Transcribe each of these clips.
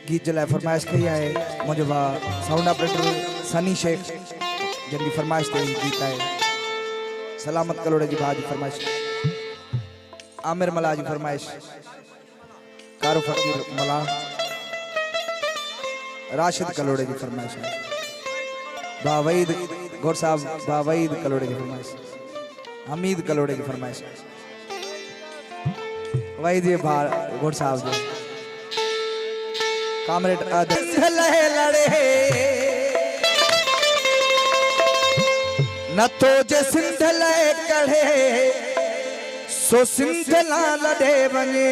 गीत जलाए फरमाइश कई है मुझे साउंड ऑपरेटर सनी शेख जल्दी फरमाइश दे गीत है सलामत कलोड़े जी भाजी फरमाइश आमिर मला जी फरमाइश कारो फकीर मला राशिद कलोड़े की फरमाइश है बावईद गौर साहब बावईद कलोड़े की फरमाइश हमीद कलोड़े की फरमाइश है वहीद ये गौर साहब जी कामरेड लड़े न तो जे सिंध लए कढ़े सो सिंध ला लड़े वने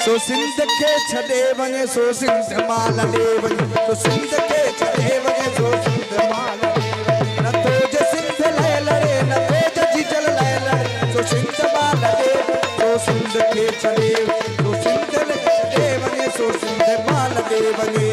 सो सिंध के छड़े वने सो सिंध मां लड़े वने सो सिंध के छड़े वने सो सिंध मां न तो जे सिंध लए लड़े न तो जे जीजल लए लड़े सो सिंध मां लड़े सो सिंध के छड़े सो सिंध लड़े वने सो सिंध मां लड़े वने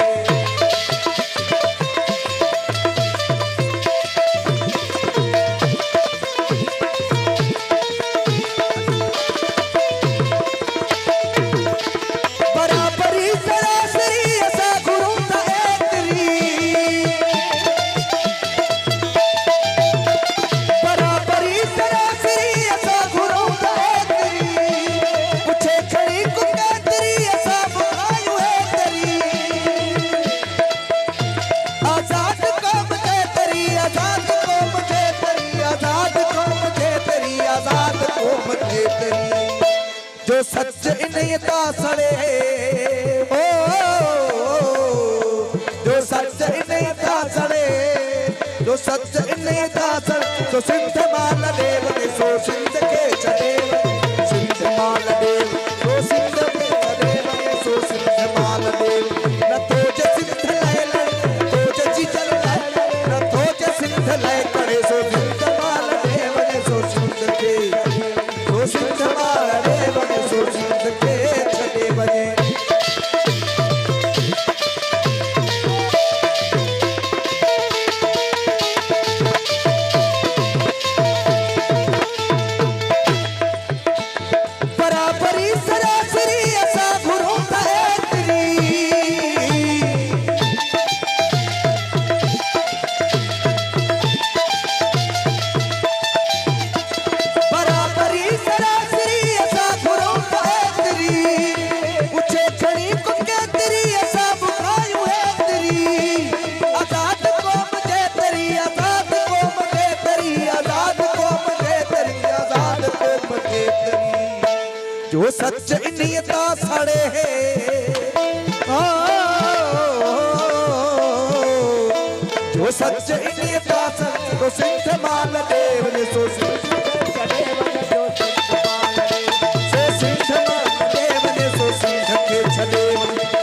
जो सच नहीं था सड़े ओ जो सच नहीं था सड़े जो सच नहीं था सड़े तो सिंध माल देव सो सिंध के चले सिंध माल देव सो सिंध के चले सो सिंध माल देव न तो जे सिंध लय लय तो जे जीजल लय न तो जे सिंध लय करे सो सिंध माल देव सो सिंध के सो सिंध माल देव सो सिंध के छड़े बने बराबरी सरासरी ऐसा घुरोंदा है तेरी बराबरी सरासरी ऐसा घुरोंदा है तेरी पूछे खड़ी कुके तेरी ऐसा बुखायू है तेरी आजाद को मुझे तेरी आजाद को मुझे तेरी आजाद को मुझे तेरी आजाद को मुझे तेरी जो सच नियता सड़े जो सच नियता सड़े तो सिंध माल देव ने सो सिंध के छड़े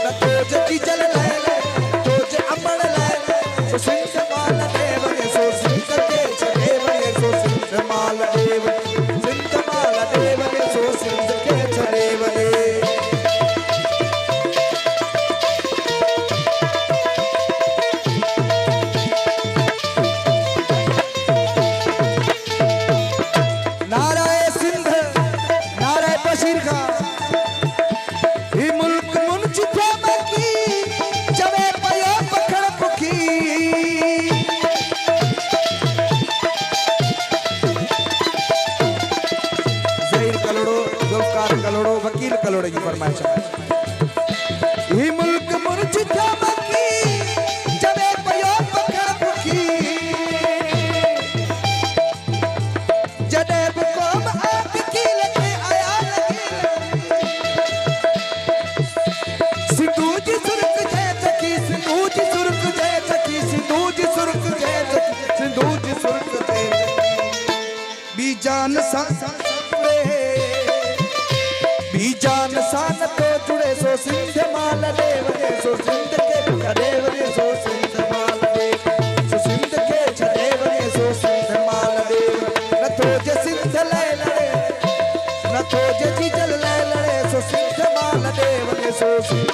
न तो जे जीजल लय लय तो जे अमर लय सो सिंध माल देव ने सो सिंध के छड़े सो सिंध माल देव सिंध माल देव ने सो सिंध के छड़े वने नाराए सिंध नाराए बशीर का ही मुल्क मुनचिफा मकी जवे पयो पखड़ पुखी ज़हीर कलोड़ो ज़ुल्फ़कार कलोड़ो वकील कलोड़े की फरमाइश है ही मुल्क मुनचिफा मकी जवे पयो पखड़ पुखी जदे बुकोम आग की लगे आया लगी सिंधु जी सुर्ख जय सखी सिंधु जी सुर्ख जय सखी सिंधु जी सुर्ख जय सखी सिंधु जी सुर्ख जय बीजान सान बीजान सान तो जुड़े सो सिंध माल देव सो सिंध के छड़े वने सो सिंध माल देव सो सिंध के छड़े वने सो सिंध माल देव न तो जे सिंध लय लड़े न तो जे जीजल लय लड़े सो सिंध माल देव सो सिंध